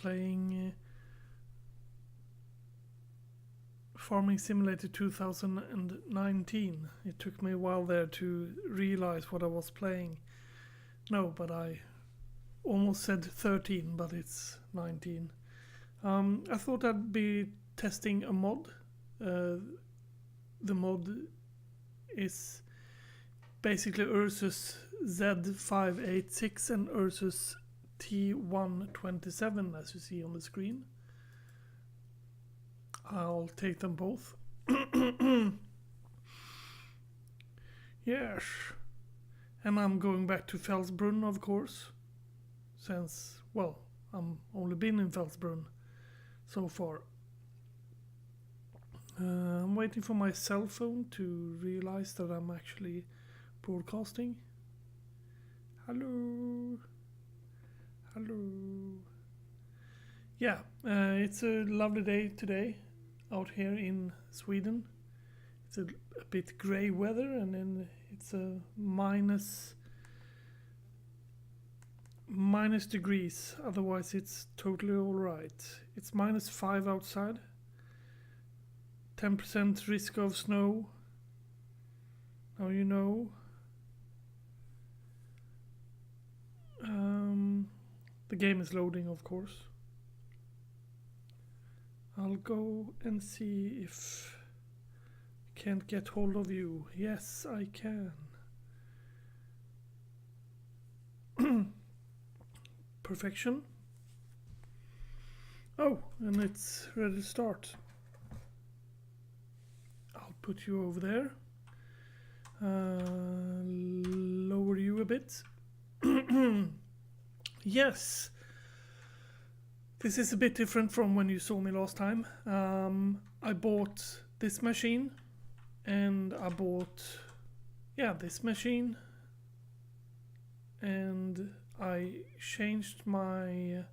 playing Farming Simulator 2019. It took me a while there to realize what I was playing. No, but I almost said 13, but it's 19. I thought I'd be testing a mod. The mod is basically Ursus Z586 and Ursus T127, as you see on the screen. I'll take them both. Yes. And I'm going back to Felsbrunn, of course. Since, well, I'm only been in Felsbrunn so far. I'm waiting for my cell phone to realize that I'm actually broadcasting. Hello. Hello. Yeah, it's a lovely day today out here in Sweden. It's a bit grey weather, and then it's a minus degrees. Otherwise it's totally alright. It's -5 outside. 10% risk of snow. Now you know. The game is loading, of course. I'll go and see if I can't get hold of you. Yes, I can. Perfection. Oh, and it's ready to start. I'll put you over there. Lower you a bit. Yes. This is a bit different from when you saw me last time. I bought this machine, and I bought, this machine, and I changed my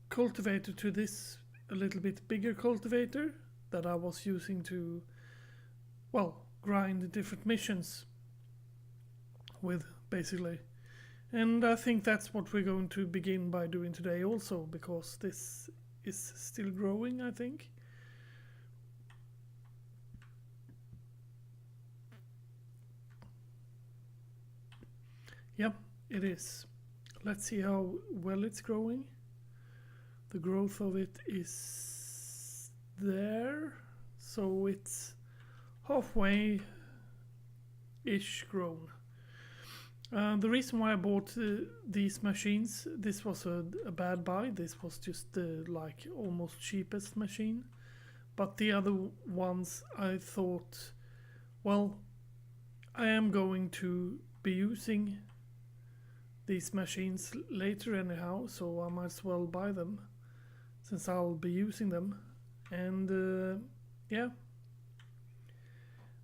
cultivator to this a little bit bigger cultivator that I was using to, grind different missions with, basically. And I think that's what we're going to begin by doing today also, because this is still growing, I think. Yep, it is. Let's see how well it's growing. The growth of it is there, so it's halfway-ish grown. The reason why I bought these machines, this was a bad buy. This was just the almost cheapest machine. But the other ones, I thought, well, I am going to be using these machines later anyhow, so I might as well buy them since I'll be using them. And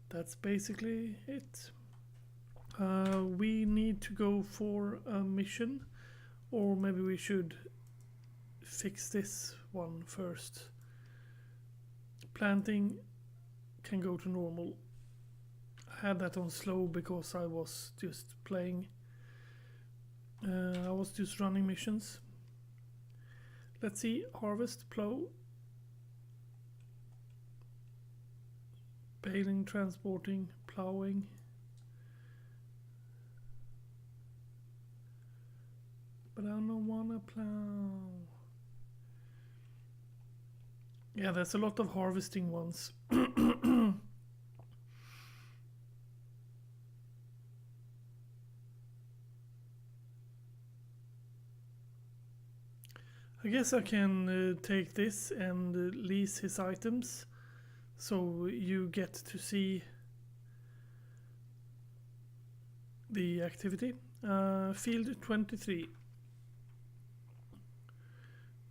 that's basically it. We need to go for a mission, or maybe we should fix this one first. Planting can go to normal. I had that on slow because I was just playing. I was just running missions. Let's see, harvest, plow, baling, transporting, plowing. But I don't wanna plow. Yeah, there's a lot of harvesting ones. I guess I can take this and lease his items, so you get to see the activity. Field 23.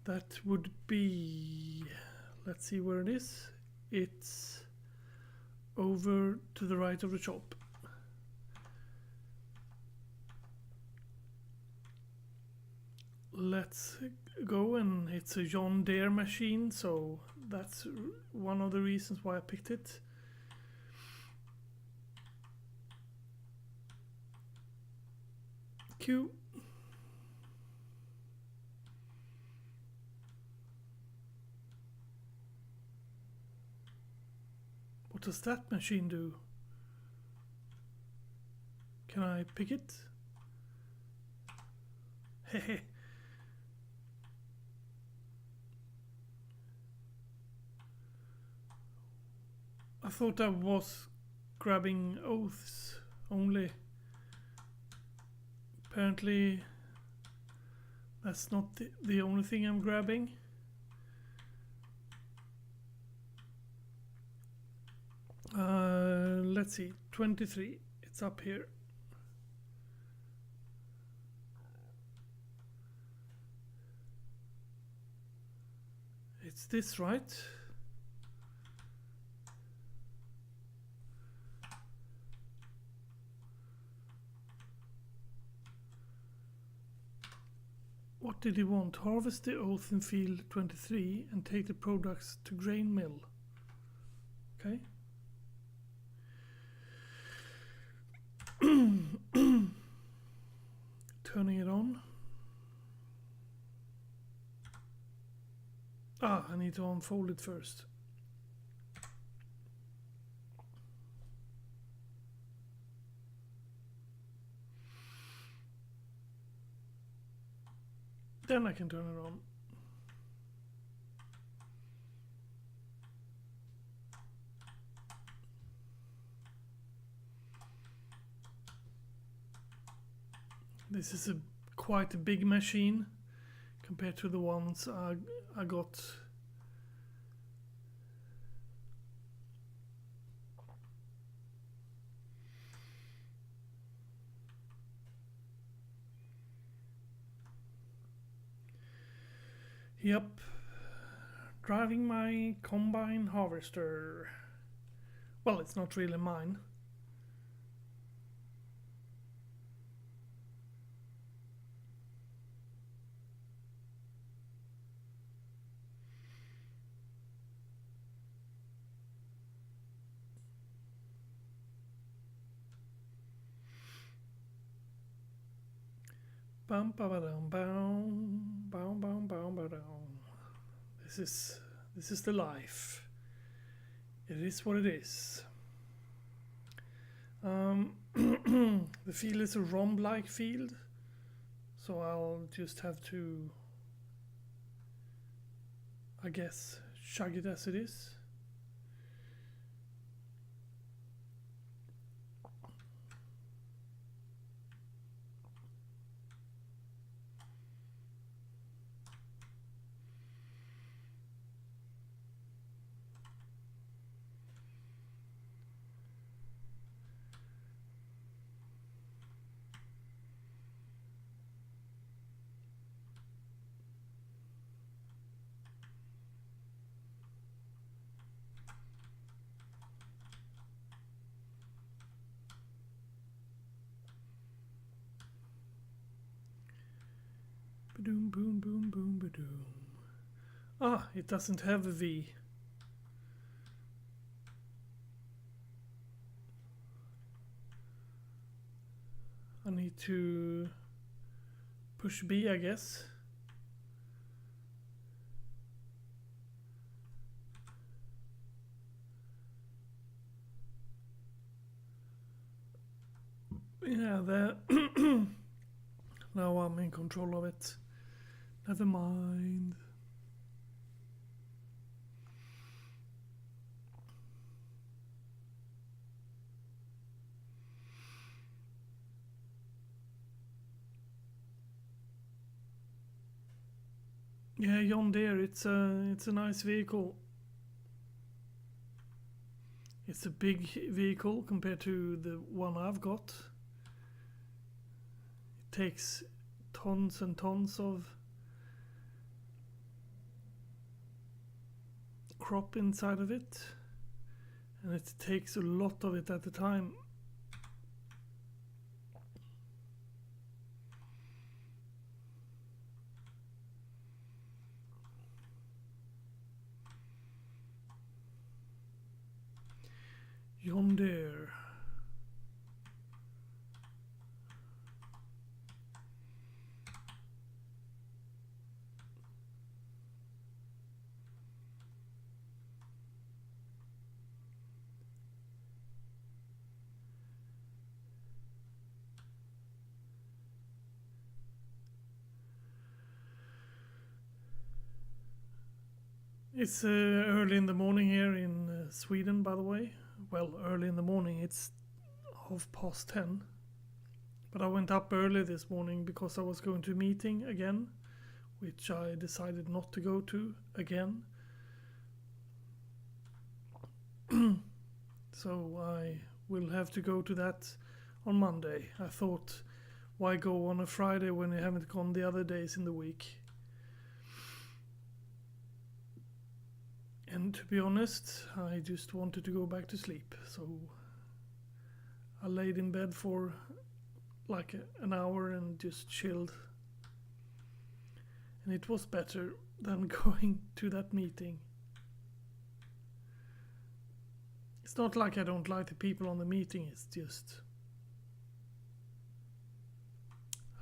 That would be, let's see where it is. It's over to the right of the shop. Let's go, and it's a John Deere machine, so that's one of the reasons why I picked it. Q. What does that machine do? Can I pick it? Hehe. I thought I was grabbing oaths only. Apparently that's not the only thing I'm grabbing. Let's see, 23, it's up here. It's this, right? What did he want? Harvest the oath in field 23 and take the products to grain mill. Okay. Turning it on. Ah, I need to unfold it first. Then I can turn it on. This is quite a big machine compared to the ones I got. Yep, driving my combine harvester. Well, it's not really mine. Bum ba ba dum bum bum bum bum ba dum. This is the life. It is what it is. The field is a rhomb-like field, so I'll just have to, I guess, chug it as it is. Boom, boom, boom, boom, boom. Ah, it doesn't have a V. I need to push B, I guess. Yeah, there. Now I'm in control of it. Never mind. Yeah, John Deere, it's a nice vehicle. It's a big vehicle compared to the one I've got. It takes tons and tons of crop inside of it, and it takes a lot of it at a time. John Deere. It's early in the morning here in Sweden, by the way. Well, early in the morning, it's 10:30. But I went up early this morning because I was going to a meeting again, which I decided not to go to again. So I will have to go to that on Monday. I thought, why go on a Friday when you haven't gone the other days in the week? And to be honest, I just wanted to go back to sleep. So I laid in bed for like an hour and just chilled. And it was better than going to that meeting. It's not like I don't like the people on the meeting, it's just,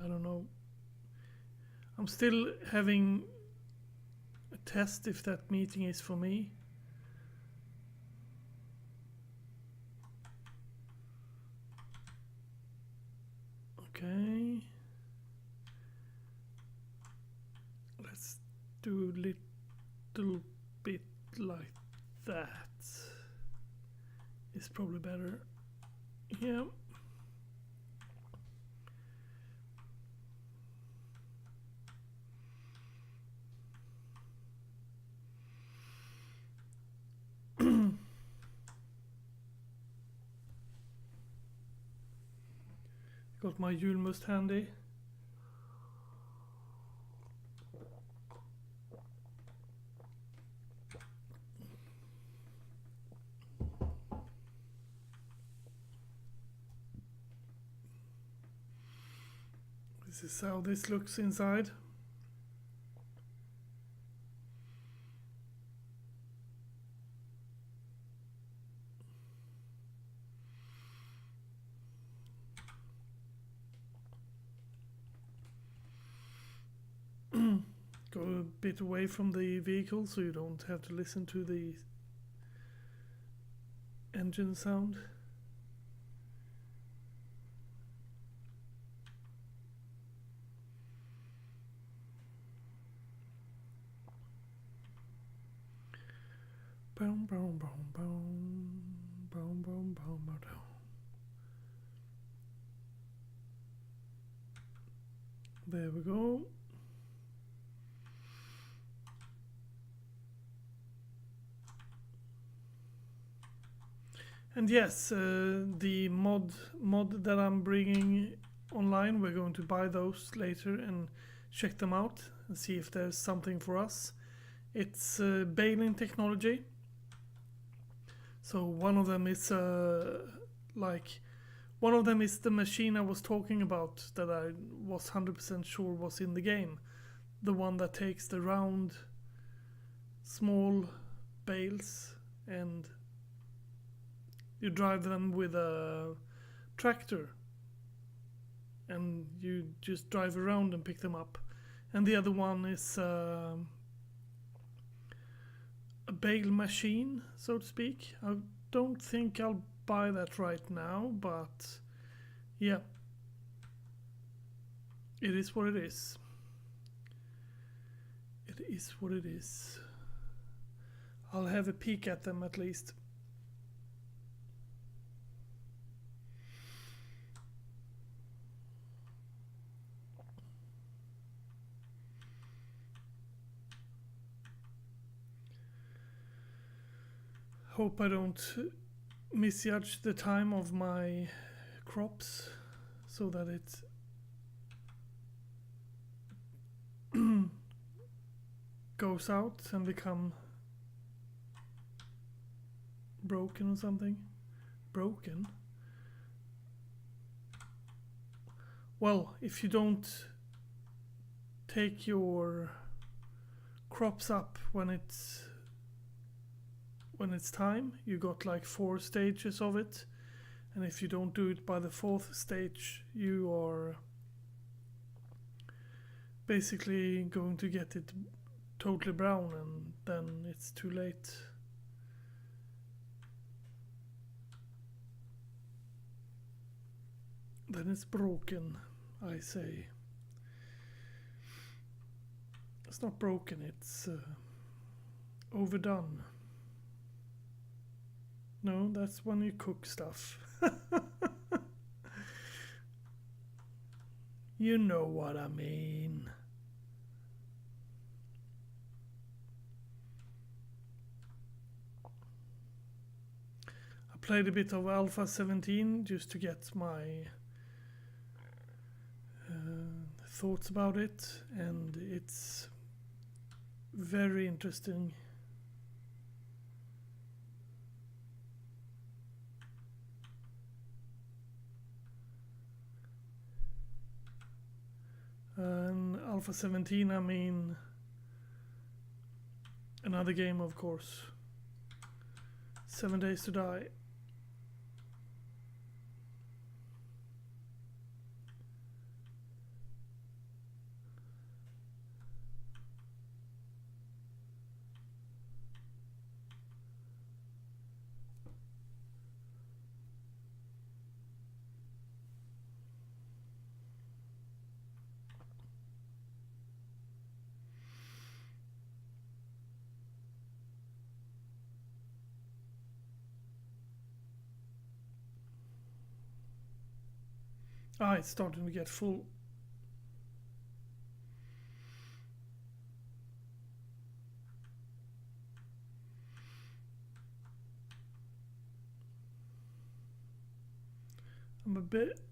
I don't know. I'm still having a test if that meeting is for me. Okay. Let's do a little bit like that. It's probably better. Yeah. Got my julmust handy. This is how this looks inside. Go a bit away from the vehicle so you don't have to listen to the engine sound. Boom, boom, boom, boom, boom, boom, boom, boom. There we go. And yes, the mod that I'm bringing online, we're going to buy those later and check them out and see if there's something for us. It's baling technology. So one of them is one of them is the machine I was talking about that I was 100% sure was in the game. The one that takes the round, small bales and you drive them with a tractor and you just drive around and pick them up. And the other one is a bale machine, so to speak. I don't think I'll buy that right now, but yeah, it is what it is. It is what it is. I'll have a peek at them at least. Hope I don't misjudge the time of my crops so that it goes out and become broken or something. Broken? Well, if you don't take your crops up when it's time, you got like 4 stages of it, and if you don't do it by the 4th stage, you are basically going to get it totally brown, and then it's too late. Then it's broken, I say. It's not broken, it's overdone. No, that's when you cook stuff. You know what I mean. I played a bit of Alpha 17 just to get my thoughts about it, and it's very interesting. Alpha 17, I mean another game, of course. 7 Days to Die. Ah, it's starting to get full.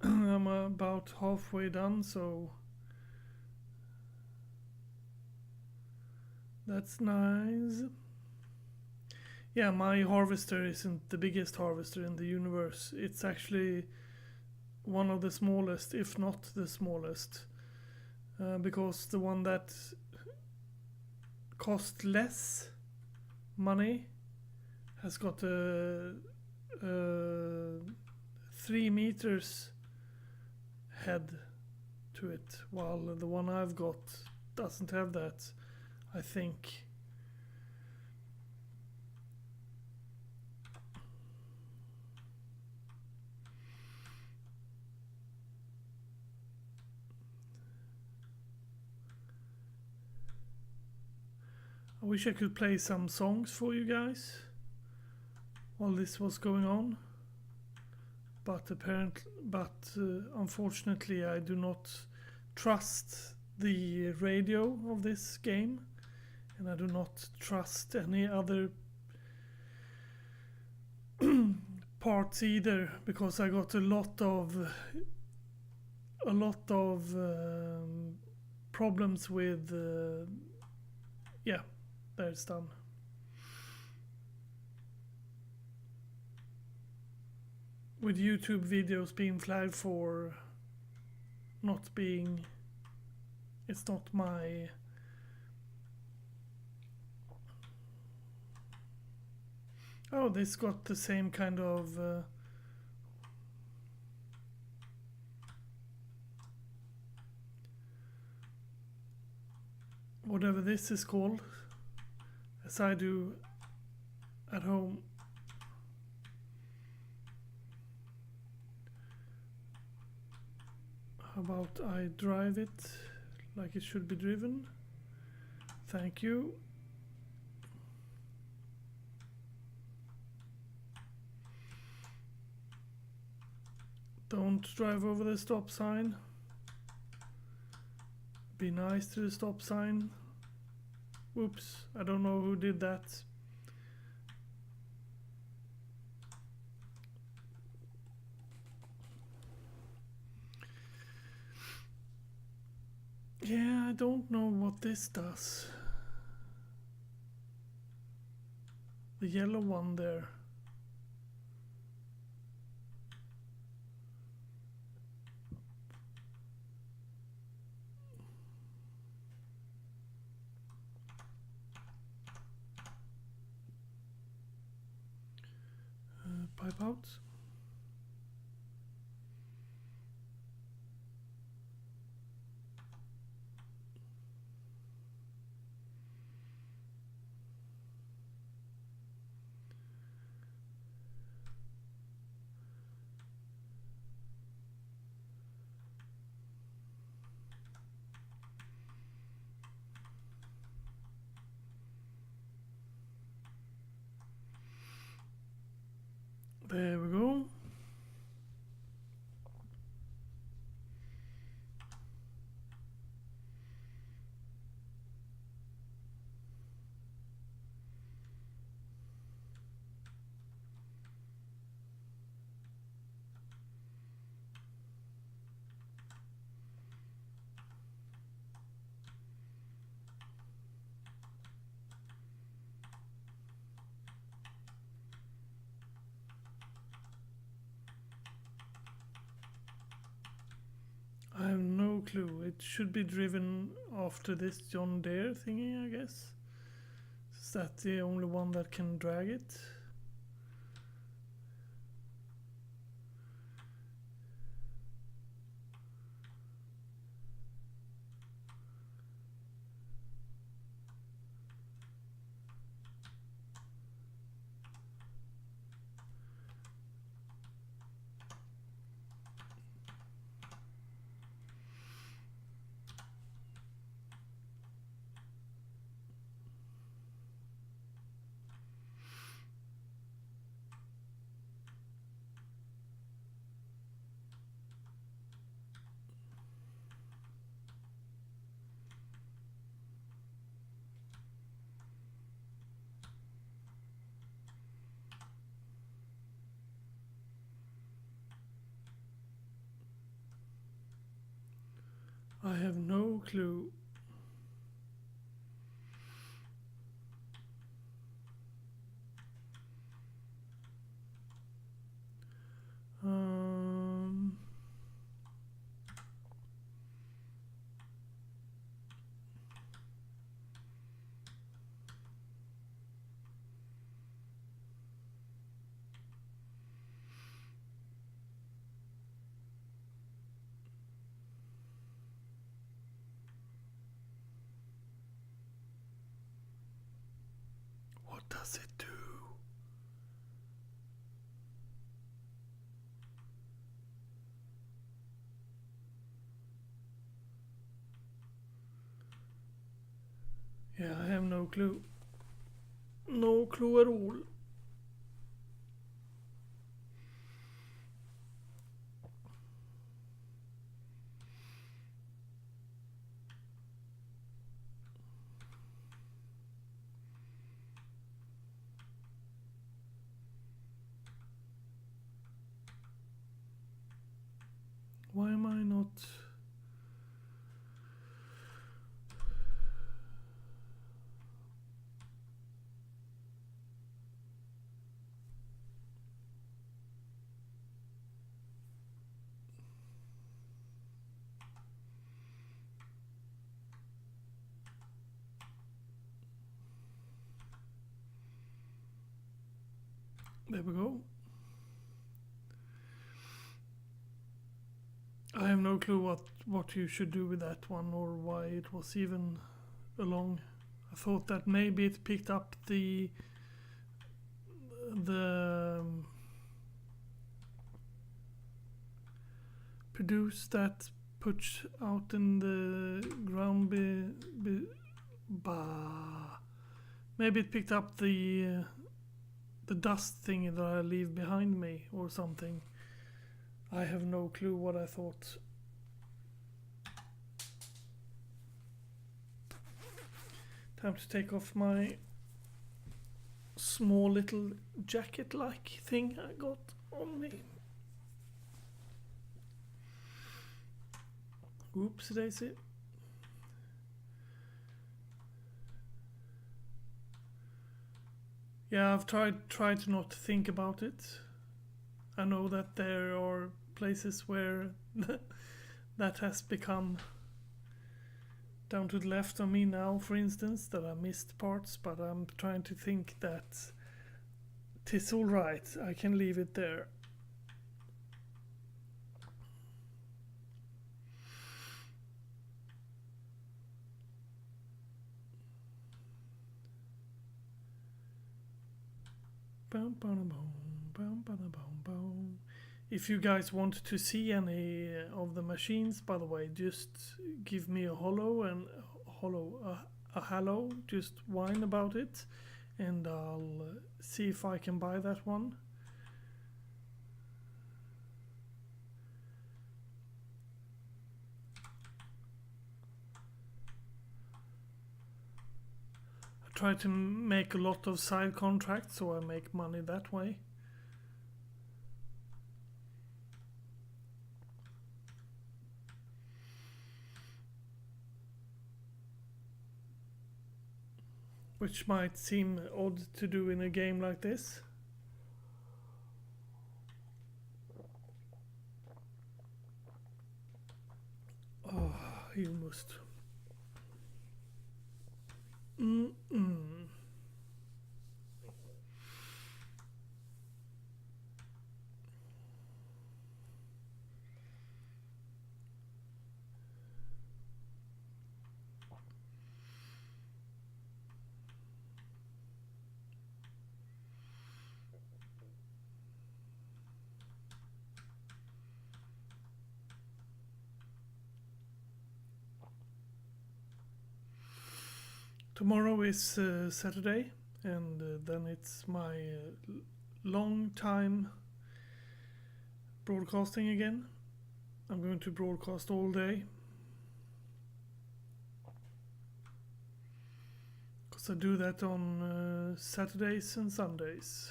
I'm about halfway done, so that's nice. Yeah, my harvester isn't the biggest harvester in the universe. It's actually one of the smallest, if not the smallest, because the one that cost less money has got a 3 meters head to it, while the one I've got doesn't have that, I think. I wish I could play some songs for you guys while this was going on, but unfortunately I do not trust the radio of this game, and I do not trust any other parts either, because I got a lot of problems with yeah, there it's done. With YouTube videos being flagged for not being, it's not my oh, this got the same kind of whatever this is called, as I do at home. How about I drive it like it should be driven? Thank you. Don't drive over the stop sign. Be nice to the stop sign. Whoops, I don't know who did that. Yeah, I don't know what this does. The yellow one there. Pipe out. There we go. I have no clue. It should be driven after this John Deere thingy, I guess. Is that the only one that can drag it? I have no clue. What does it do? Yeah, I have no clue. No clue at all. Why am I not? There we go. I have no clue what you should do with that one or why it was even along. I thought that maybe it picked up the produce that puts out in the ground. Maybe it picked up the dust thing that I leave behind me or something. I have no clue what I thought. Time to take off my small little jacket-like thing I got on me. Oops, daisy. Yeah, I've tried to not think about it. I know that there are places where that has become down to the left of me now, for instance, that I missed parts, but I'm trying to think that 'tis all right. I can leave it there. If you guys want to see any of the machines, by the way, just give me a hello, just whine about it, and I'll see if I can buy that one. try to make a lot of side contracts so I make money that way. Which might seem odd to do in a game like this. Oh, you must. Tomorrow is Saturday, and then it's my long time broadcasting again. I'm going to broadcast all day, because I do that on Saturdays and Sundays.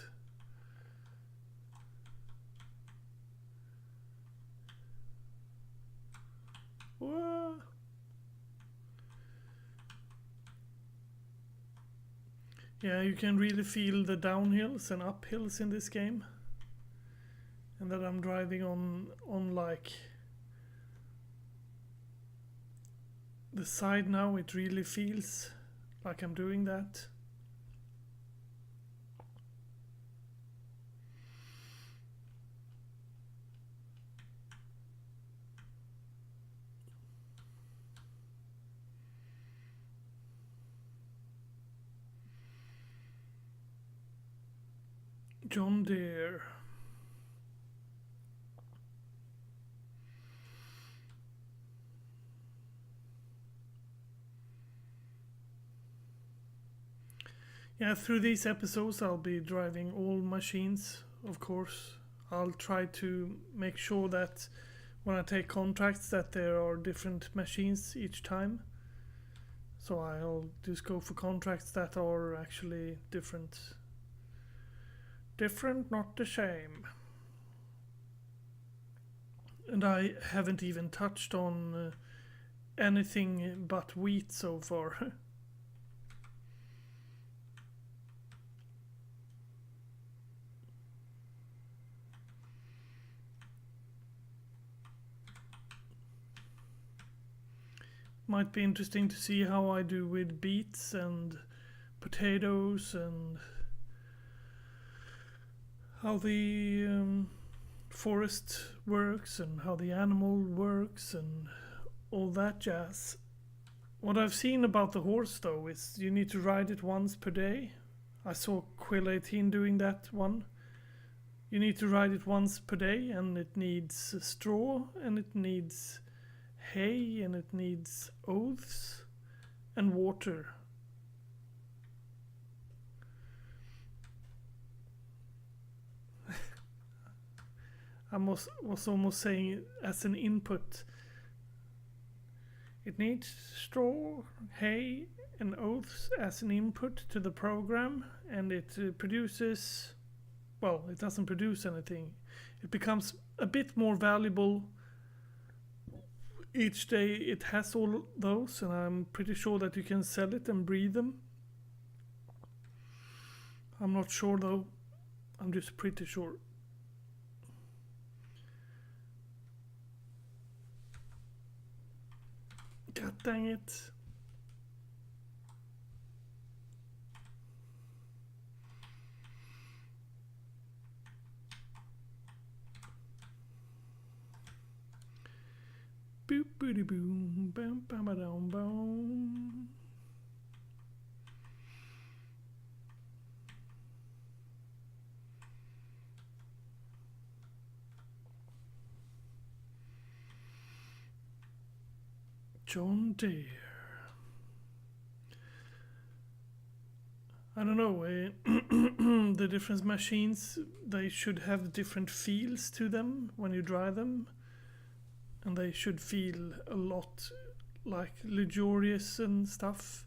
Whoa. Yeah, you can really feel the downhills and uphills in this game. And that I'm driving on like the side now, it really feels like I'm doing that. John Deere. Yeah, through these episodes I'll be driving all machines, of course. I'll try to make sure that when I take contracts that there are different machines each time. So I'll just go for contracts that are actually different. Different, not the same. And I haven't even touched on anything but wheat so far. Might be interesting to see how I do with beets and potatoes, and how the forest works and how the animal works and all that jazz. What I've seen about the horse though is you need to ride it once per day. I saw Quill 18 doing that one. You need to ride it once per day, and it needs straw, and it needs hay, and it needs oats and water. I was almost saying it as an input. It needs straw, hay and oats as an input to the program, and it produces, well, it doesn't produce anything. It becomes a bit more valuable each day it has all those, and I'm pretty sure that you can sell it and breed them. I'm not sure though. I'm just pretty sure. God dang it. Boop booty boom, bam bam ba dum boom. John Deere. I don't know, the different machines, they should have different feels to them when you drive them. And they should feel a lot like luxurious and stuff.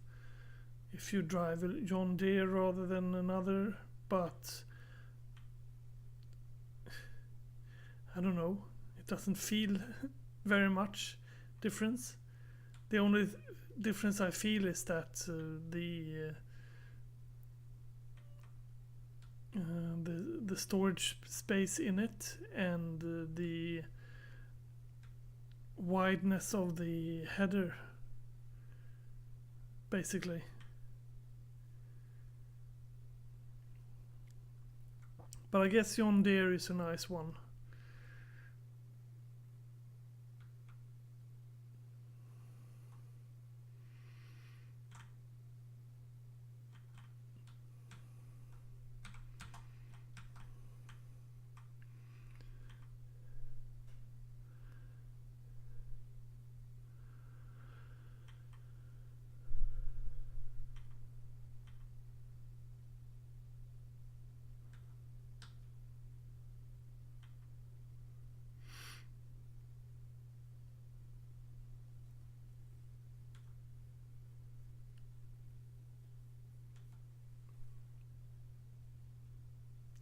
if you drive a John Deere rather than another, but I don't know, it doesn't feel very much difference. The only difference I feel is that the storage space in it and the wideness of the header, basically. But I guess John Deere is a nice one.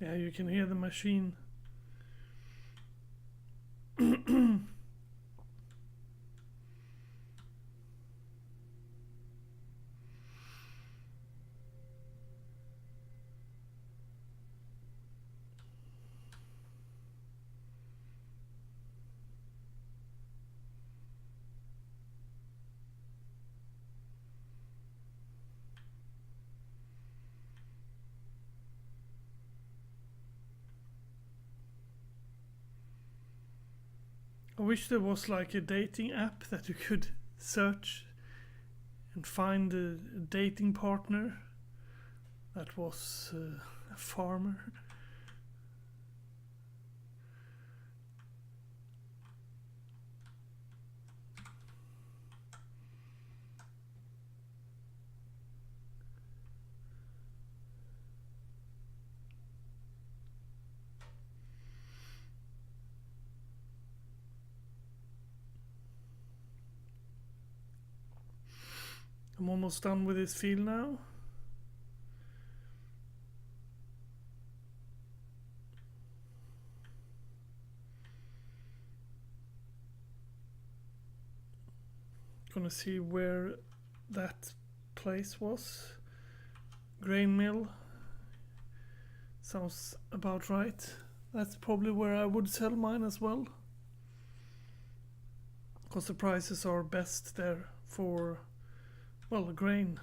Yeah, you can hear the machine. I wish there was like a dating app that you could search and find a dating partner that was a farmer. I'm almost done with this field now. Gonna see where that place was. Grain mill. Sounds about right. That's probably where I would sell mine as well, because the prices are best there for, well, grain.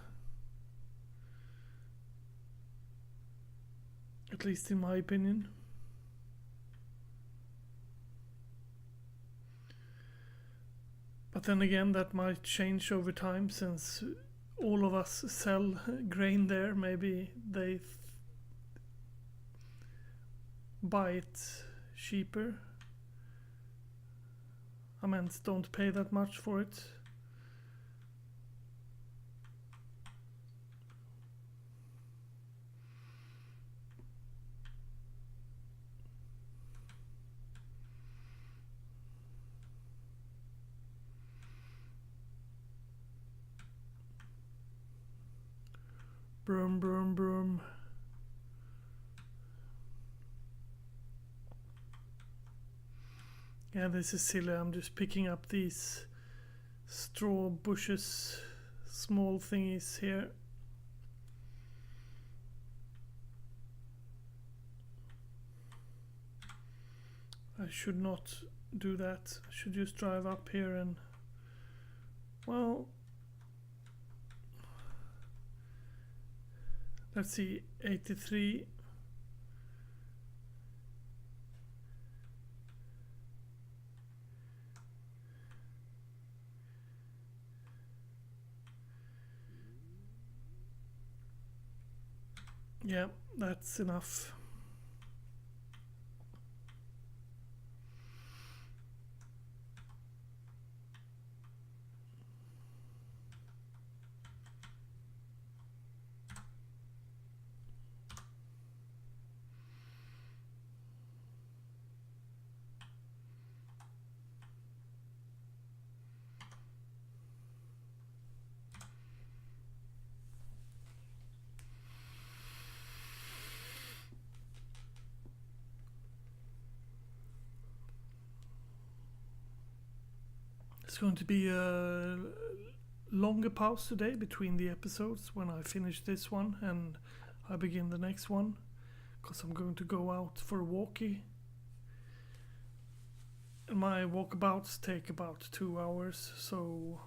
At least in my opinion. But then again, that might change over time, since all of us sell grain there. Maybe they buy it cheaper. I meant, don't pay that much for it. Broom, broom, broom. Yeah, this is silly. I'm just picking up these straw bushes, small thingies here. I should not do that. I should just drive up here and, well, let's see, 83. Yeah, that's enough. It's going to be a longer pause today between the episodes when I finish this one and I begin the next one, because I'm going to go out for a walkie. And my walkabouts take about 2 hours, so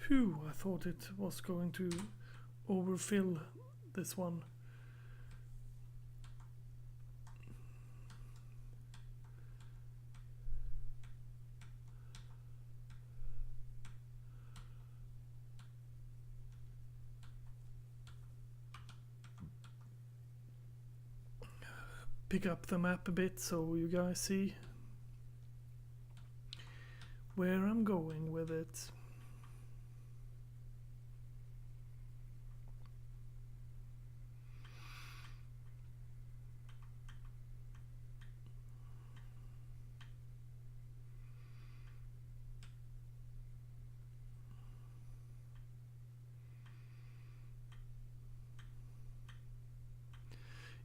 phew, I thought it was going to overfill this one. Pick up the map a bit so you guys see where I'm going with it.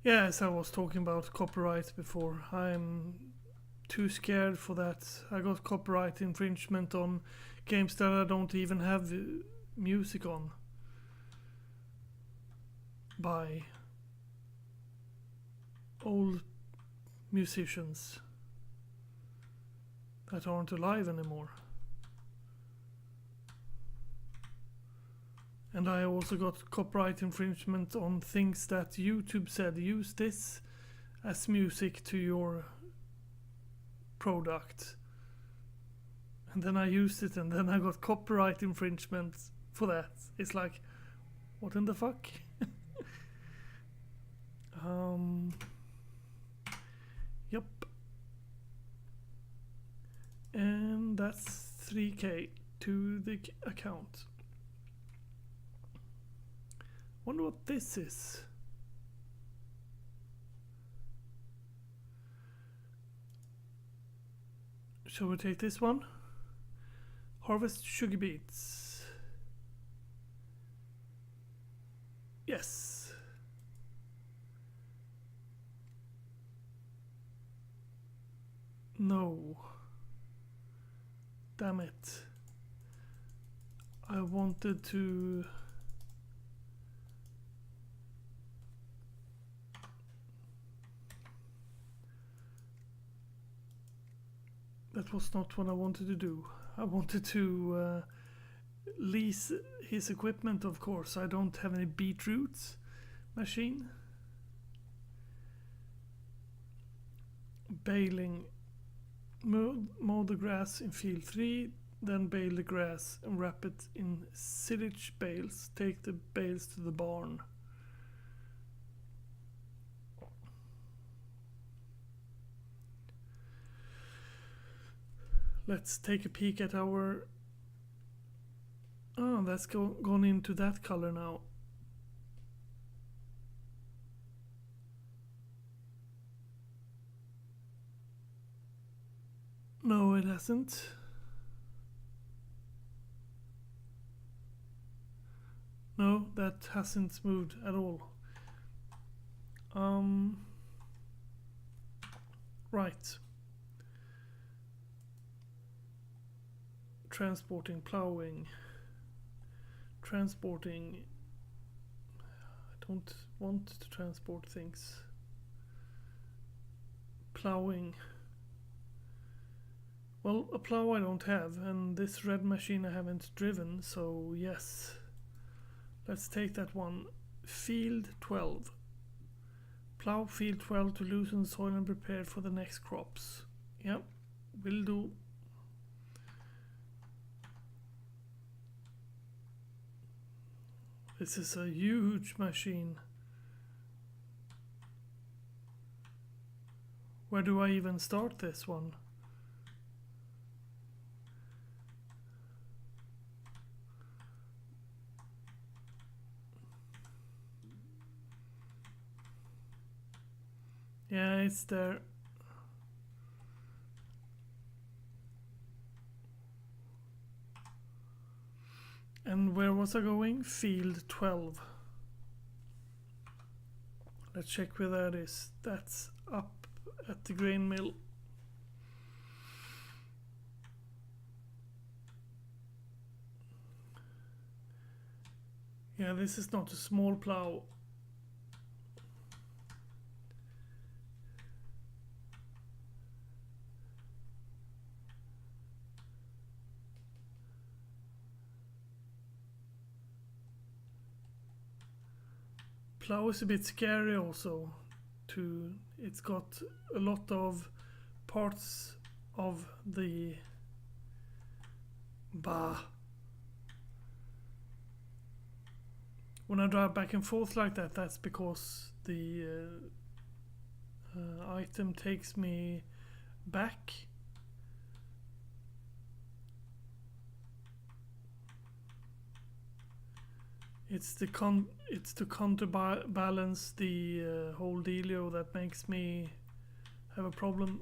Yeah, as I was talking about copyright before, I'm too scared for that. I got copyright infringement on games that I don't even have music on by old musicians that aren't alive anymore. And I also got copyright infringement on things that YouTube said use this as music to your product. And then I used it and then I got copyright infringement for that. It's like, what in the fuck? Yep. And that's 3k to the account. Wonder what this is. Shall we take this one? Harvest sugar beets. Yes. No. Damn it. I wanted to... That was not what I wanted to do. I wanted to lease his equipment, of course. I don't have any beetroots machine. Baling. Mow the grass in field 3, then bale the grass and wrap it in silage bales. Take the bales to the barn. Let's take a peek at our... Oh, that's gone into that color now. No, it hasn't. No, that hasn't moved at all. Right. Transporting, plowing. Transporting. I don't want to transport things. Plowing. Well, a plow I don't have, and this red machine I haven't driven, so yes. Let's take that one. Field 12. Plow field 12 to loosen soil and prepare for the next crops. Yep, will do. This is a huge machine. Where do I even start this one? Yeah, it's there. And where was I going? Field 12. Let's check where that is. That's up at the grain mill. Yeah, this is not a small plow. Plow is a bit scary also. It's got a lot of parts of the when I drive back and forth like that, that's because the item takes me back. It's to counterbalance the whole dealio that makes me have a problem.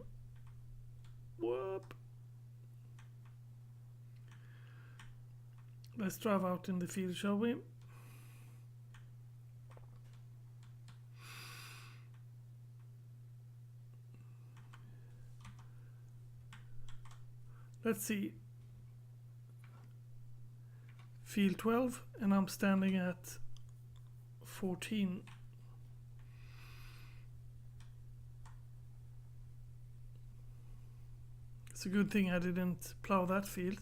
Whoop. Let's drive out in the field, shall we? Let's see. Field 12, and I'm standing at 14. It's a good thing I didn't plow that field.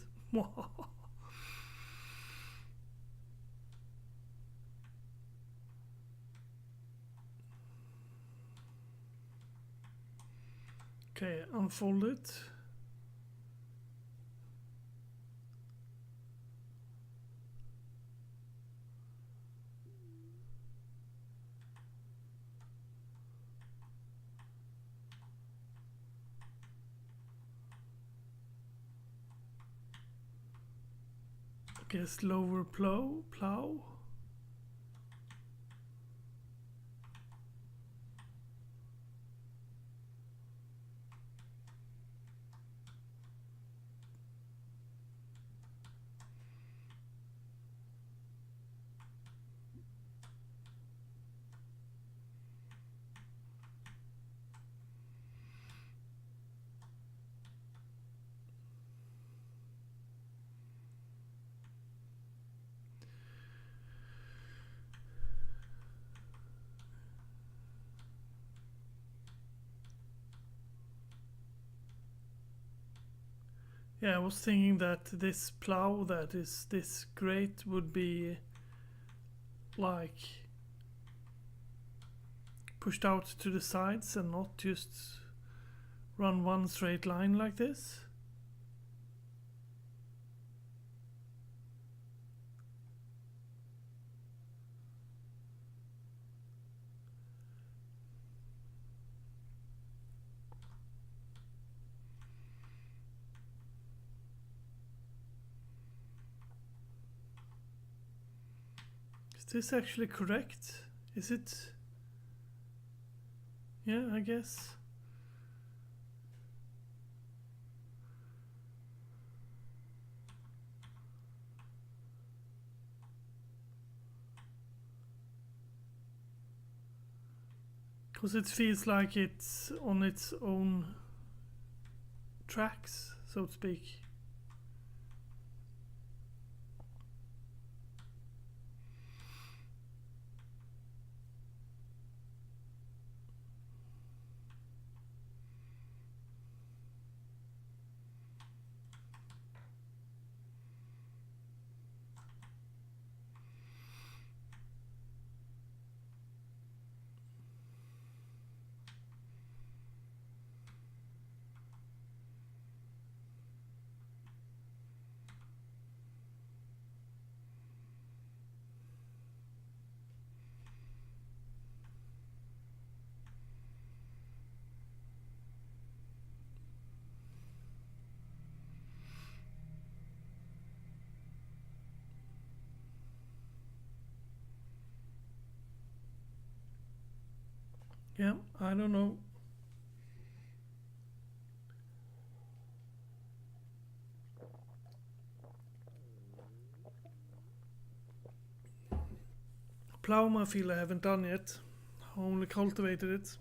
Okay, unfold it. Guess lower plow. Yeah, I was thinking that this plow that is this great would be like pushed out to the sides and not just run one straight line like this. Is this actually correct? Is it? Yeah, I guess. Because it feels like it's on its own tracks, so to speak. Yeah, I don't know. Plow my field I haven't done yet. I only cultivated it.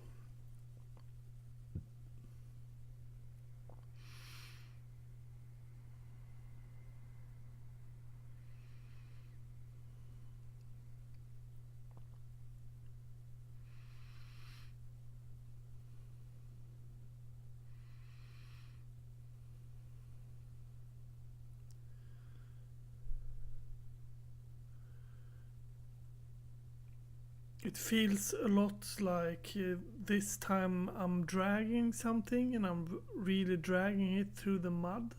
it feels a lot like this time I'm dragging something and I'm really dragging it through the mud.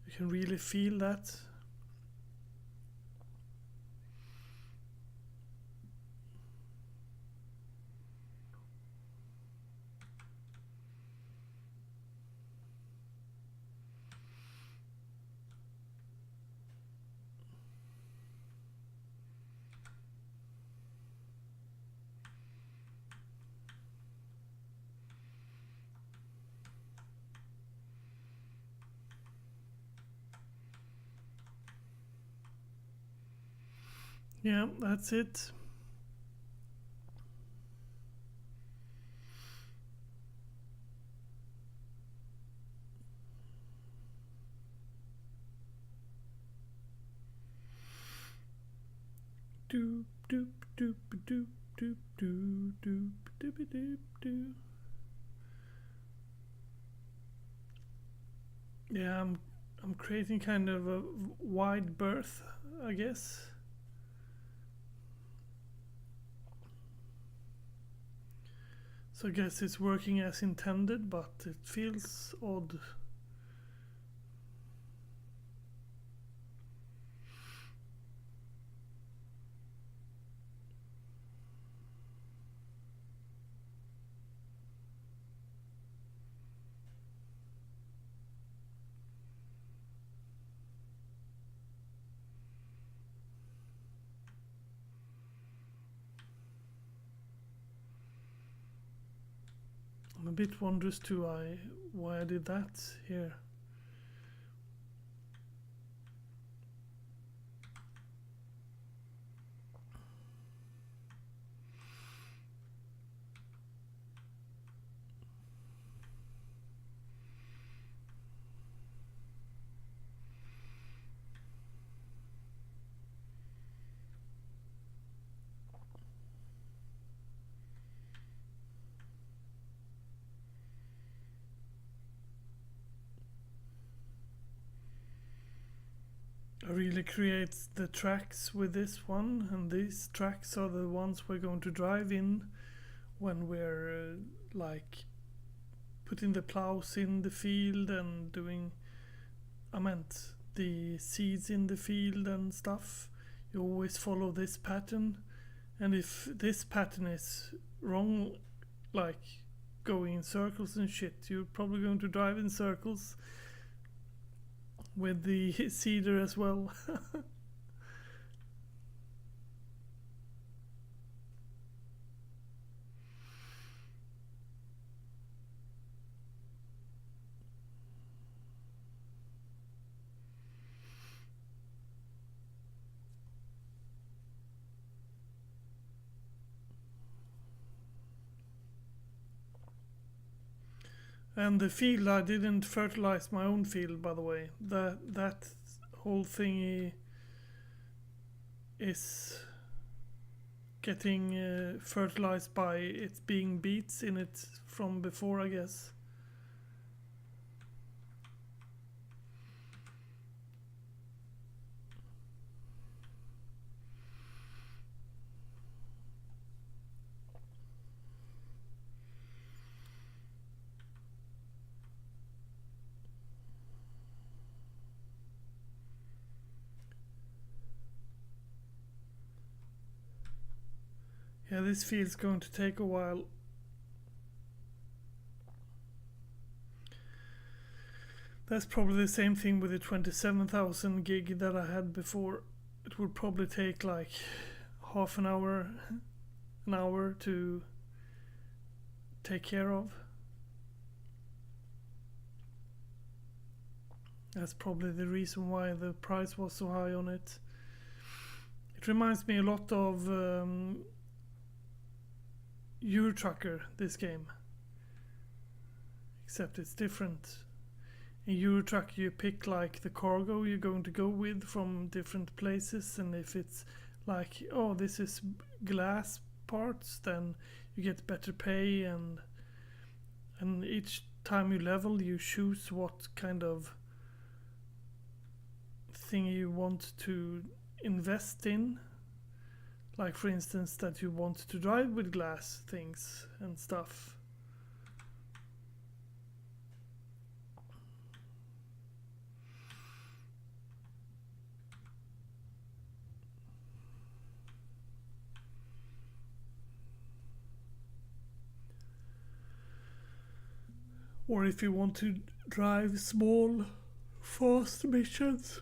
You can really feel that. Yeah, that's it. Doop doop doop doop doop doop doop doop doop doop. Yeah, I'm creating kind of a wide berth, I guess. So I guess it's working as intended, but it feels odd. I'm a bit wondrous too why I did that here. I really create the tracks with this one, and these tracks are the ones we're going to drive in when we're like putting the plows in the field and doing, I meant the seeds in the field and stuff. You always follow this pattern, and if this pattern is wrong, like going in circles and shit, you're probably going to drive in circles with the seeder as well. And the field, I didn't fertilize my own field, by the way. That whole thingy is getting fertilized by it being beets in it from before, I guess. Yeah, this field's going to take a while. That's probably the same thing with the 27,000 gig that I had before. It would probably take like half an hour to take care of. That's probably the reason why the price was so high on it. It reminds me a lot of Euro Trucker, this game. Except it's different. In Euro Truck you pick like the cargo you're going to go with from different places, and if it's like, oh, this is glass parts, then you get better pay, and each time you level you choose what kind of thing you want to invest in. Like for instance that you want to drive with glass things and stuff. Or if you want to drive small, fast missions.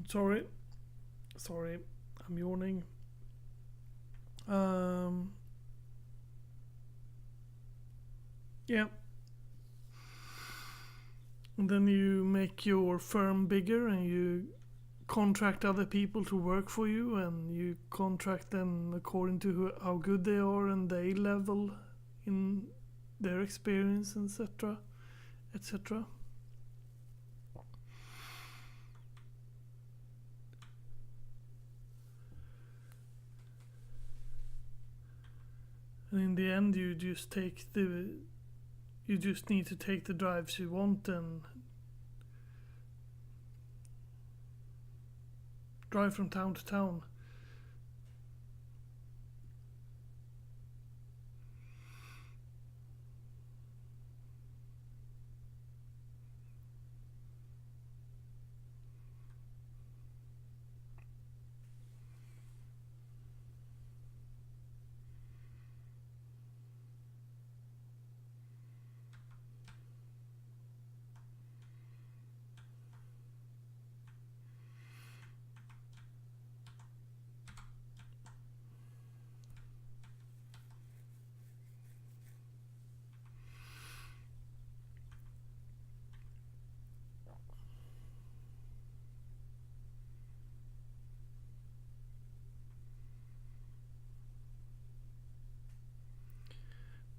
Sorry, I'm yawning. Yeah. And then you make your firm bigger and you contract other people to work for you, and you contract them according to how good they are and their level in their experience, etc., etc. And in the end, you just need to take the drives you want and drive from town to town.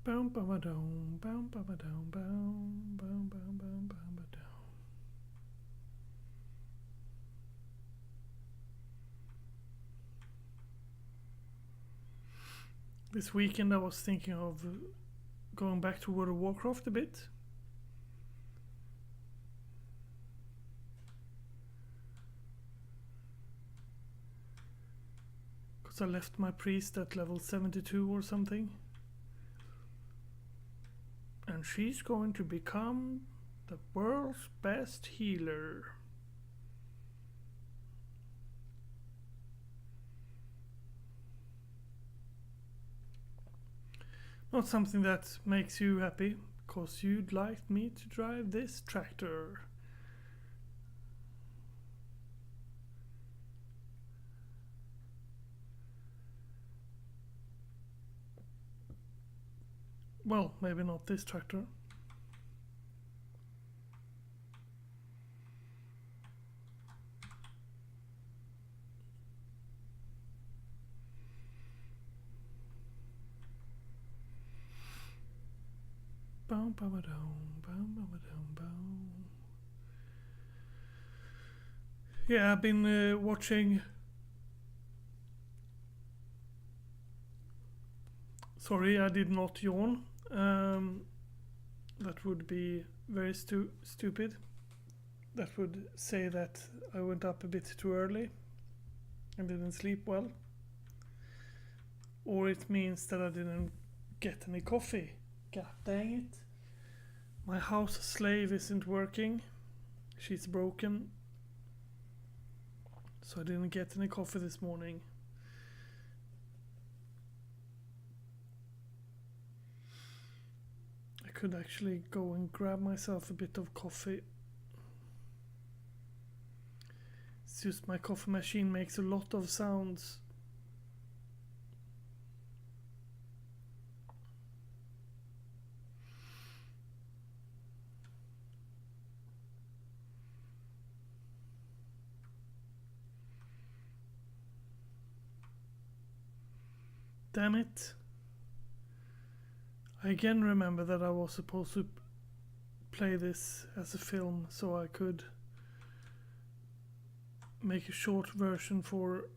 Boom, ba ba down, boom, ba ba down, boom, boom, boom, boom, boom, ba down. This weekend I was thinking of going back to World of Warcraft a bit. Because I left my priest at level 72 or something. And she's going to become the world's best healer. Not something that makes you happy, because you'd like me to drive this tractor. Well, maybe not this tractor. Boom, boom, boom, boom, boom, boom. Yeah, I've been watching. Sorry, I did not yawn. That would be very stupid. That would say that I went up a bit too early and didn't sleep well. Or it means that I didn't get any coffee. God dang it. My house slave isn't working. She's broken. So I didn't get any coffee this morning. I could actually go and grab myself a bit of coffee. It's just my coffee machine makes a lot of sounds. Damn it. I again remember that I was supposed to play this as a film so I could make a short version for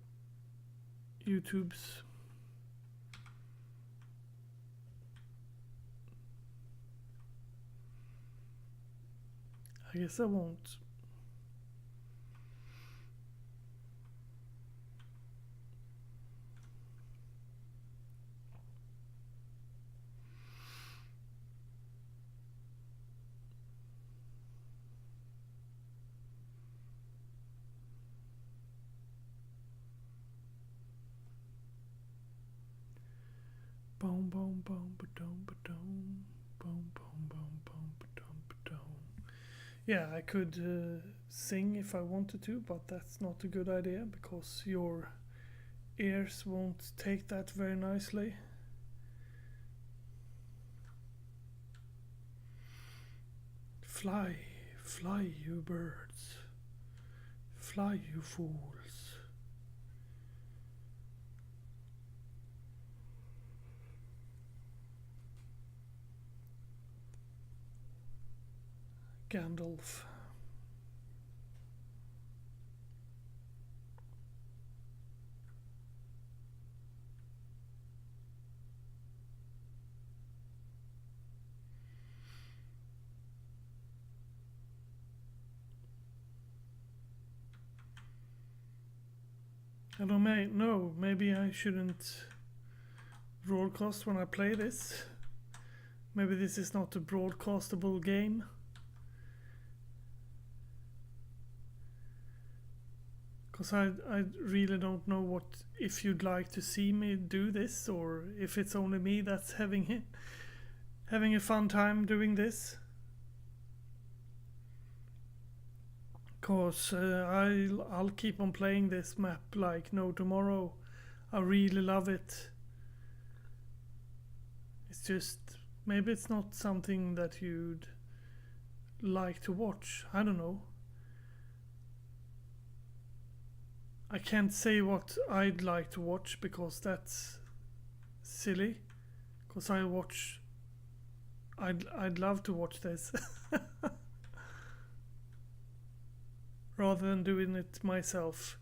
YouTube's. I guess I won't. Boom, boom, boom, ba-dum, ba-dum. Boom, boom, boom, boom, ba-dum, ba-dum. Yeah, I could sing if I wanted to, but that's not a good idea because your ears won't take that very nicely. Fly, fly, you birds. Fly, you fools. Gandalf. I don't know, maybe I shouldn't broadcast when I play this. Maybe this is not a broadcastable game. Because I really don't know what if you'd like to see me do this or if it's only me that's having a fun time doing this. Because I'll keep on playing this map like no tomorrow. I really love it. It's just maybe it's not something that you'd like to watch. I don't know. I can't say what I'd like to watch because that's silly. Because I'd love to watch this. Rather than doing it myself.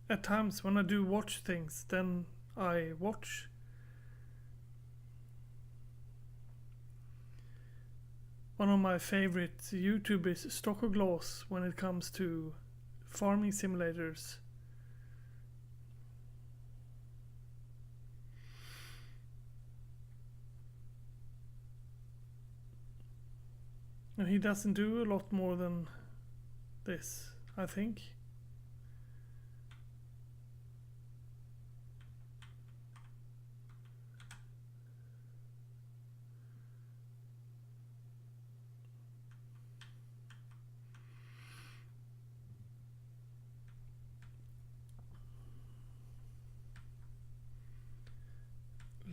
At times when I do watch things, then I watch. One of my favorite YouTubers is Stockoglass when it comes to farming simulators. And he doesn't do a lot more than this, I think.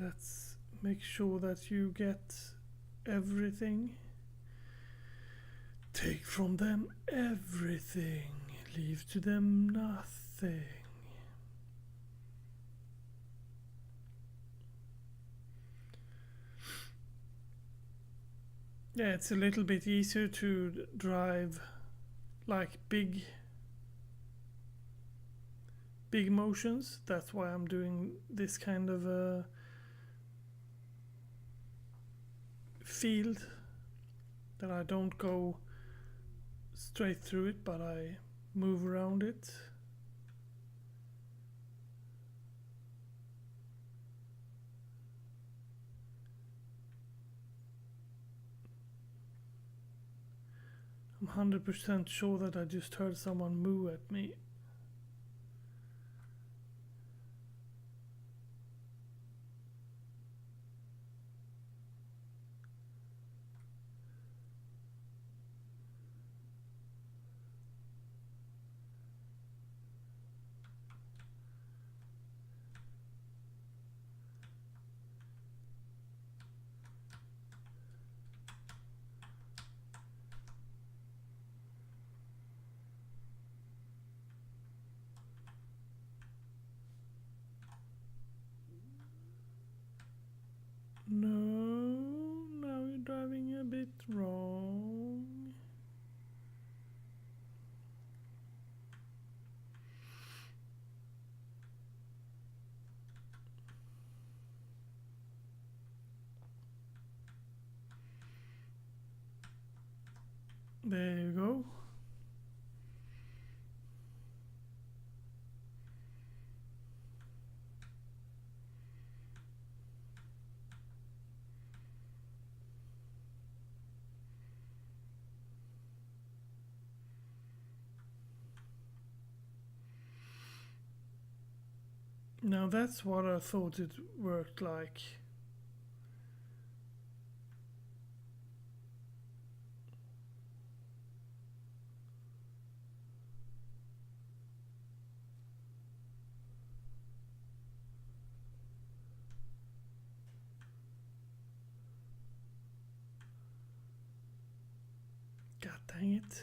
Let's make sure that you get everything. Take from them everything, leave to them nothing. Yeah, it's a little bit easier to drive like big motions. That's why I'm doing this kind of a field, that I don't go straight through it, but I move around it. I'm 100% sure that I just heard someone moo at me. No, now you're driving a bit wrong. There you go. Now that's what I thought it worked like. God dang it.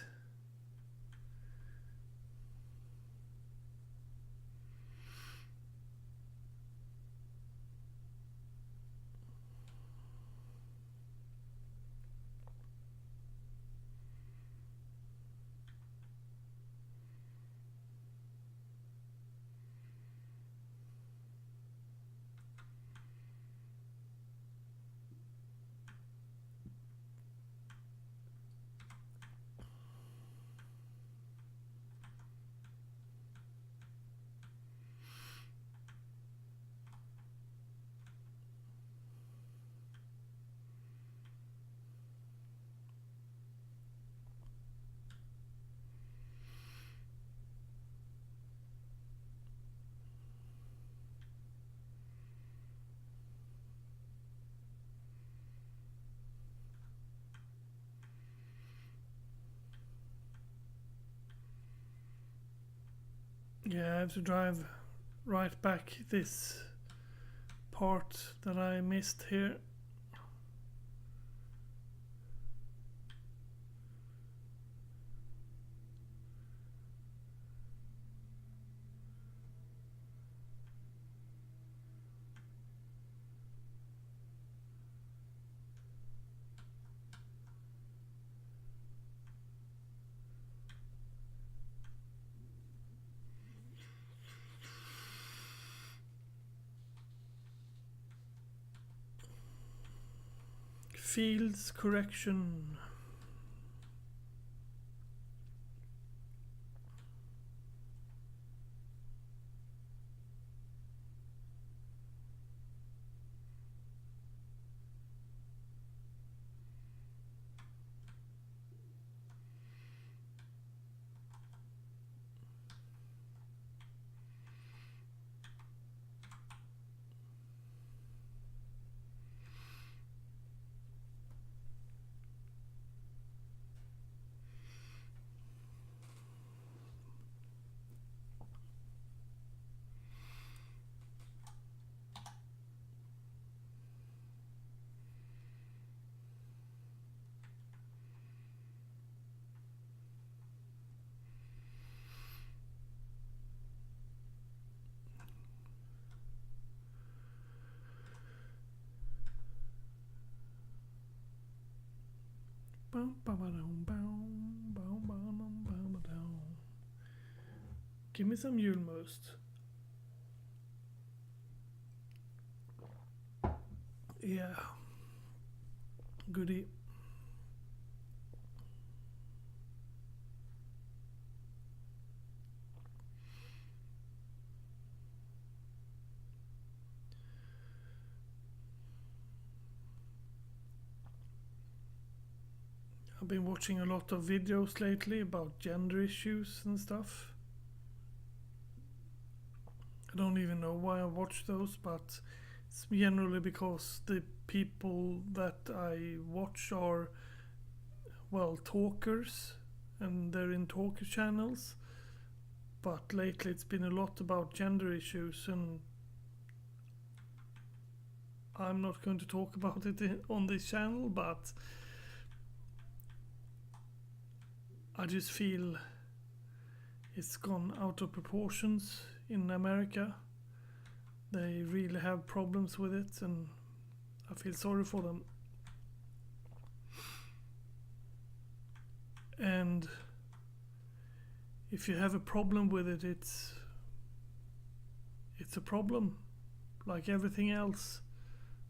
Yeah, I have to drive right back this part that I missed here. Feild's correction. Give me some julmust. Yeah. Goodie. I've been watching a lot of videos lately about gender issues and stuff. I don't even know why I watch those, but it's generally because the people that I watch are, well, talkers, and they're in talker channels. But lately it's been a lot about gender issues, and I'm not going to talk about it on this channel, but I just feel it's gone out of proportions in America. They really have problems with it, and I feel sorry for them. And if you have a problem with it, it's a problem, like everything else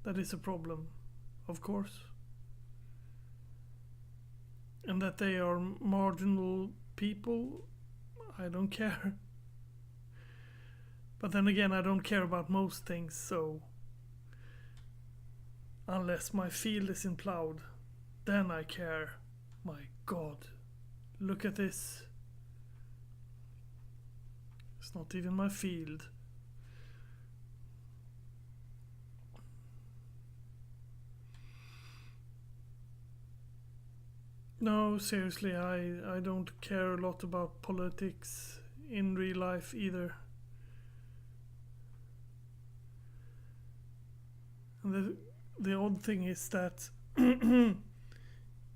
that is a problem, of course. And that they are marginal people, I don't care. But then again, I don't care about most things, so unless my field is in plowed, then I care. My God, look at this. It's not even my field. No, seriously, I don't care a lot about politics in real life either. And the odd thing is that in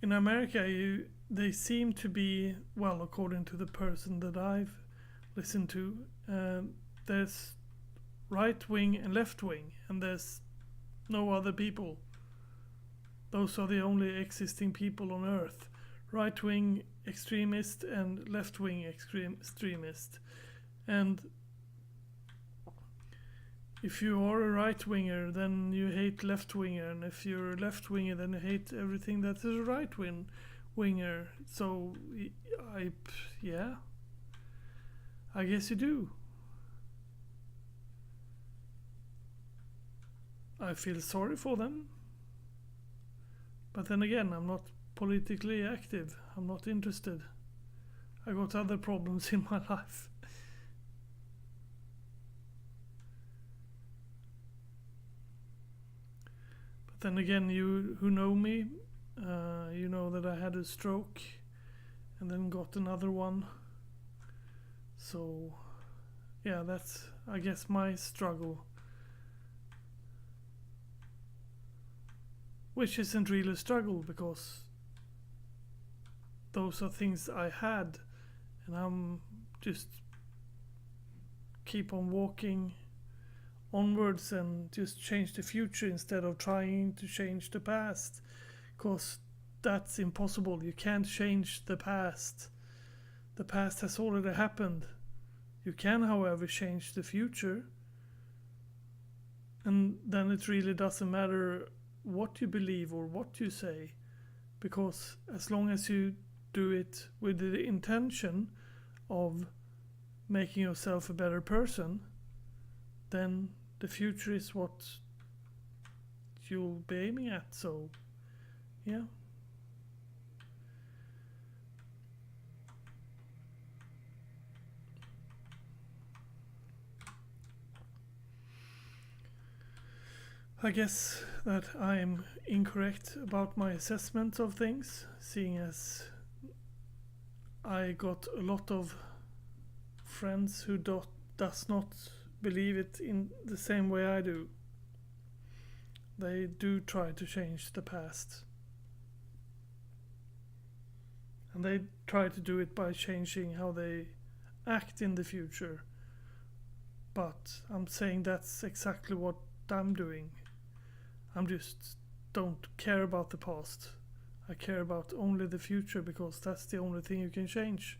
America, they seem to be, well, according to the person that I've listened to, there's right wing and left wing, and there's no other people. Those are the only existing people on earth. Right wing extremist and left wing extremist. And if you are a right winger, then you hate left winger, and if you're a left winger, then you hate everything that is a right winger. So yeah, I guess you do. I feel sorry for them, but then again, I'm not politically active. I'm not interested. I got other problems in my life. But then again, you who know me, you know that I had a stroke and then got another one. So yeah, that's, I guess, my struggle. Which isn't really a struggle, because those are things I had, and I'm just keep on walking onwards and just change the future instead of trying to change the past, because that's impossible. You can't change the past. The past has already happened. You can, however, change the future, and then it really doesn't matter what you believe or what you say, because as long as you do it with the intention of making yourself a better person, then the future is what you'll be aiming at. So yeah. I guess that I'm incorrect about my assessment of things, seeing as I got a lot of friends who does not believe it in the same way I do. They do try to change the past. And they try to do it by changing how they act in the future. But I'm saying that's exactly what I'm doing. I'm just don't care about the past. I care about only the future, because that's the only thing you can change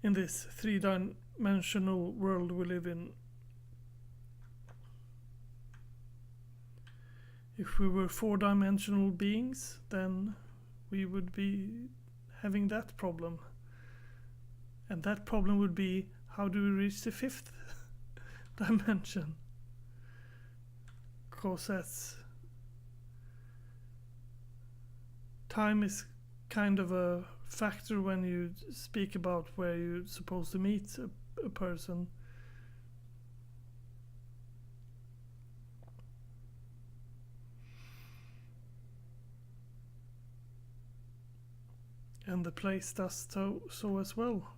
in this three-dimensional world we live in. If we were four-dimensional beings, then we would be having that problem. And that problem would be, how do we reach the fifth dimension? Because that's, time is kind of a factor when you speak about where you're supposed to meet a person. And the place does so as well.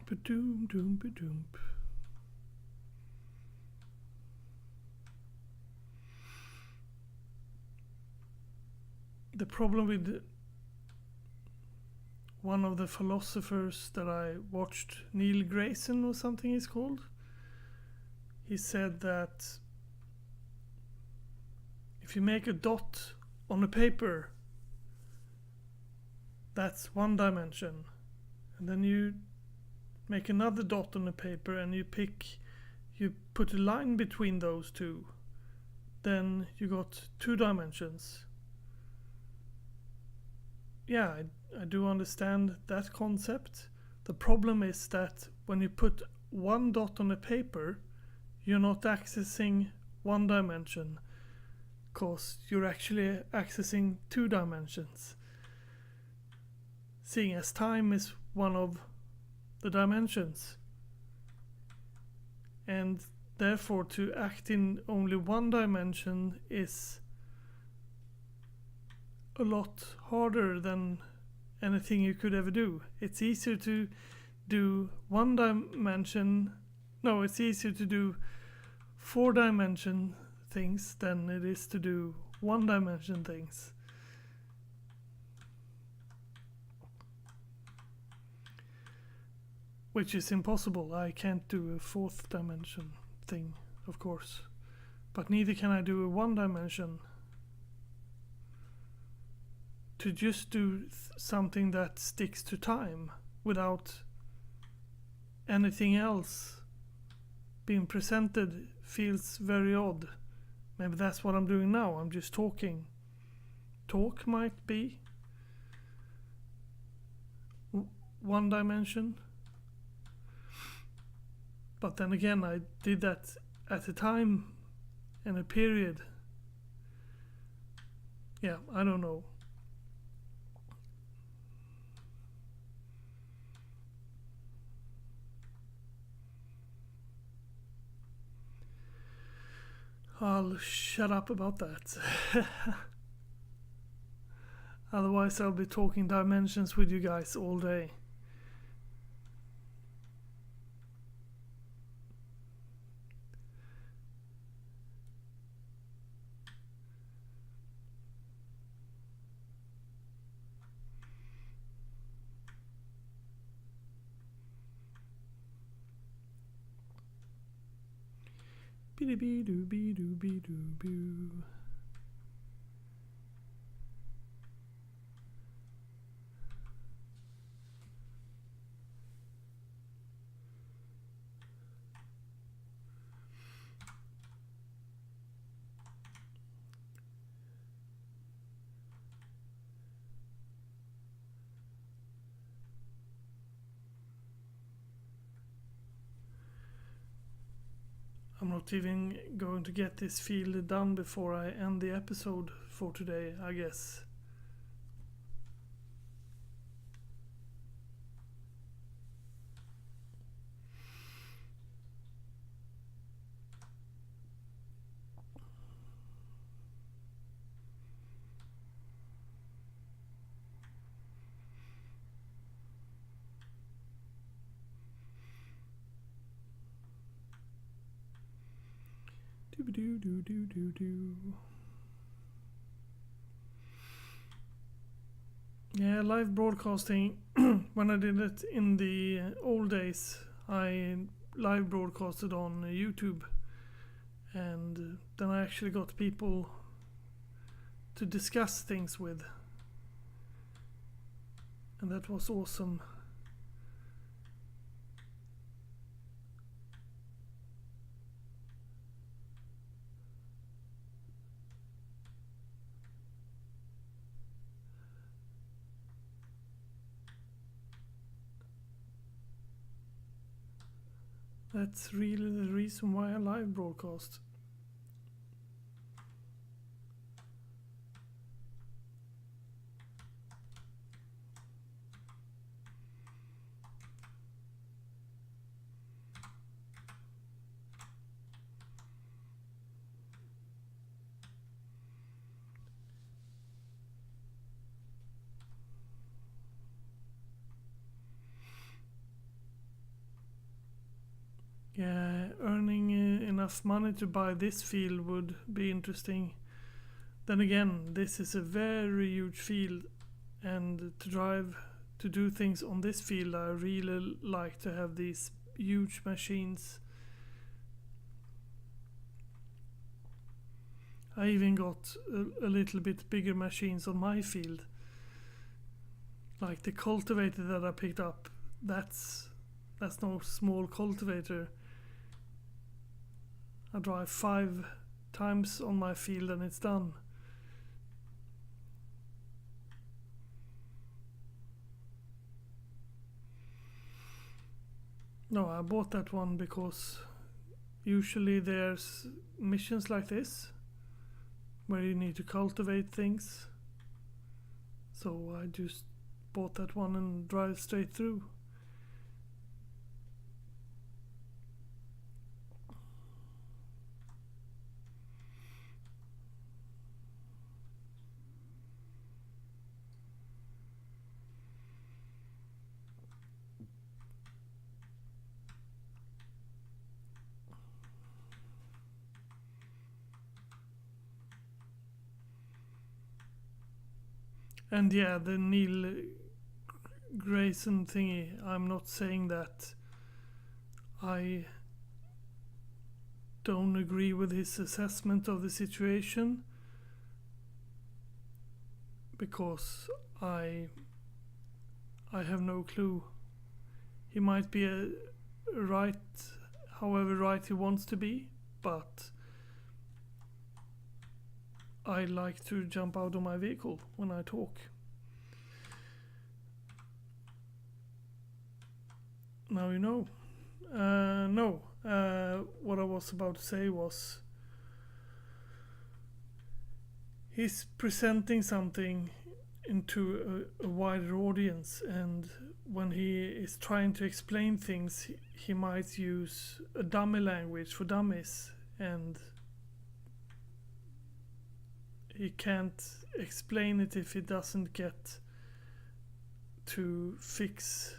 Ba-doom, doom, ba-doom. The problem with one of the philosophers that I watched, Neil Grayson or something he's called, he said that if you make a dot on a paper, that's one dimension, and then you make another dot on the paper and you put a line between those two, then you got two dimensions. Yeah, I do understand that concept. The problem is that when you put one dot on a paper, you're not accessing one dimension, because you're actually accessing two dimensions. seeing as time is one of the dimensions. And therefore to act in only one dimension is a lot harder than anything you could ever do. It's easier to do it's easier to do 4-dimension things than it is to do 1-dimension things. Which is impossible. I can't do a 4th-dimension thing, of course. But neither can I do a 1-dimension. To just do something that sticks to time without anything else being presented feels very odd. Maybe that's what I'm doing now. I'm just talking. Talk might be 1 dimension. But then again, I did that at a time and a period. Yeah, I don't know. I'll shut up about that. Otherwise I'll be talking dimensions with you guys all day. Be-do-be-do-be-do-be-do-boo. I'm not even going to get this field done before I end the episode for today, I guess. Do-do-do-do-do-do. Yeah, live broadcasting. When I did it in the old days, I live broadcasted on YouTube, and then I actually got people to discuss things with, and that was awesome. That's really the reason why I live broadcast. Yeah, earning enough money to buy this field would be interesting. Then again, this is a very huge field, and to do things on this field, I really like to have these huge machines. I even got a little bit bigger machines on my field. Like the cultivator that I picked up, that's no small cultivator. I drive 5 times on my field and it's done. No, I bought that one because usually there's missions like this where you need to cultivate things. So I just bought that one and drive straight through. And yeah, the Neil Grayson thingy, I'm not saying that I don't agree with his assessment of the situation, because I have no clue. He might be right, however right he wants to be, but I like to jump out of my vehicle when I talk. Now you know. What I was about to say was, he's presenting something into a wider audience, and when he is trying to explain things, he might use a dummy language for dummies, and he can't explain it if he doesn't get to fix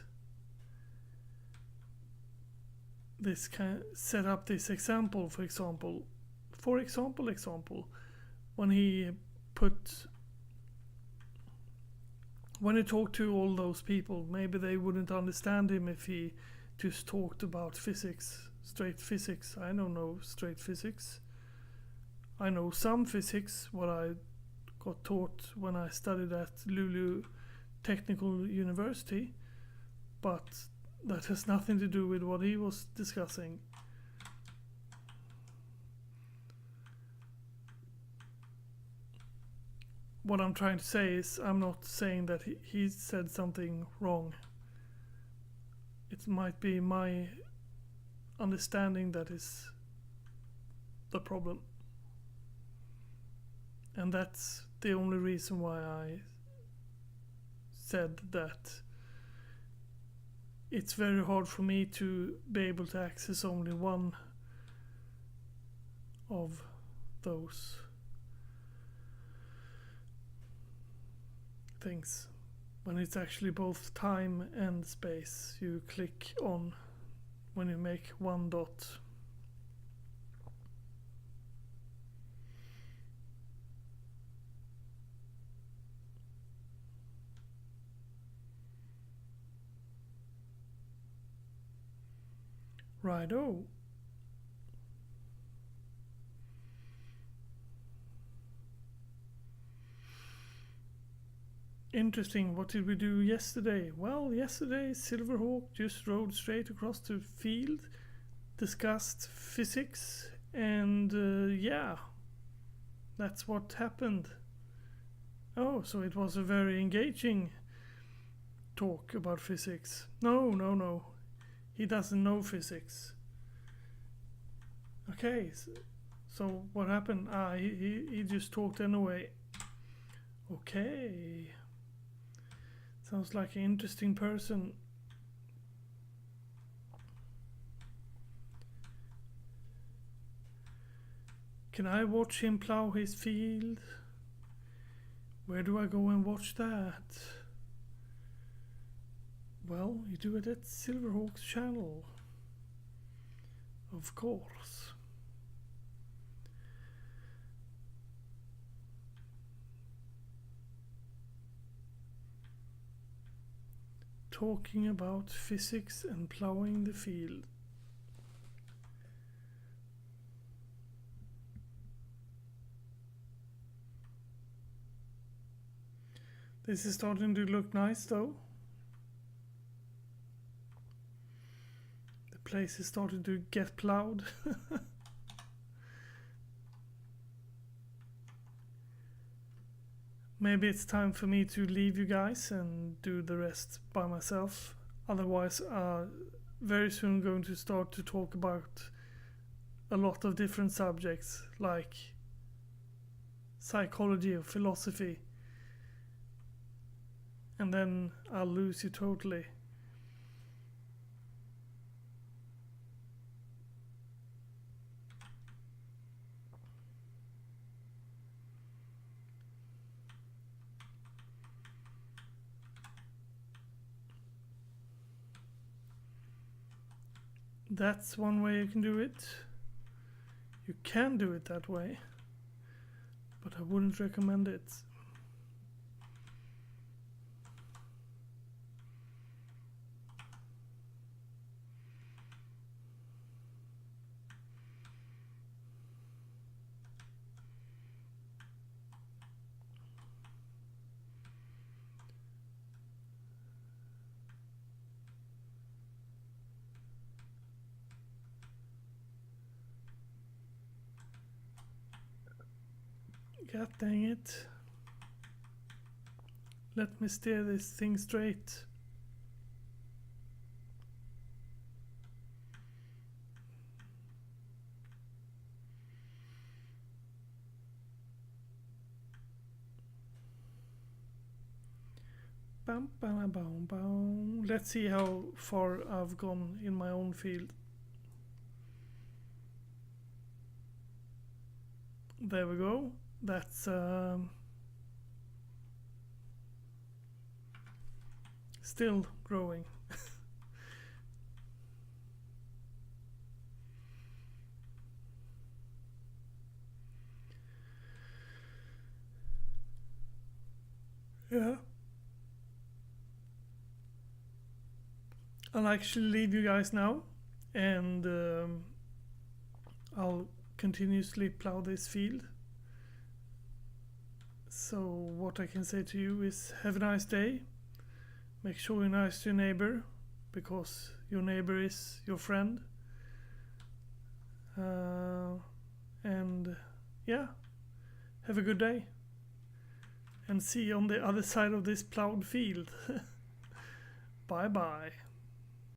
this kind, set up this example. For example, when he talked to all those people, maybe they wouldn't understand him if he just talked about physics, straight physics. I don't know straight physics. I know some physics, what I got taught when I studied at Luleå Technical University, but that has nothing to do with what he was discussing. What I'm trying to say is, I'm not saying that he said something wrong. It might be my understanding that is the problem. And that's the only reason why I said that it's very hard for me to be able to access only one of those things, when it's actually both time and space you click on when you make one dot. Righto. Interesting. What did we do yesterday? Well, yesterday Silverhawk just rode straight across to Feild, discussed physics, and yeah, that's what happened. Oh, so it was a very engaging talk about physics. No. He doesn't know physics. Okay, so what happened? He just talked anyway. Okay. Sounds like an interesting person. Can I watch him plow his field? Where do I go and watch that? Well, you do it at Silverhawk's channel. Of course. Talking about physics and plowing the field. This is starting to look nice though. The place is starting to get plowed. Maybe it's time for me to leave you guys and do the rest by myself. Otherwise, very soon going to start to talk about a lot of different subjects like psychology or philosophy. and then I'll lose you totally. That's one way you can do it. You can do it that way, but I wouldn't recommend it. God dang it. Let me steer this thing straight. Bam, bam, bam, bam. Let's see how far I've gone in my own field. There we go. That's still growing. Yeah. I'll actually leave you guys now, and I'll continuously plow this field. So what I can say to you is have a nice day. Make sure you're nice to your neighbor, because your neighbor is your friend. And yeah, have a good day. And see you on the other side of this plowed field. Bye bye.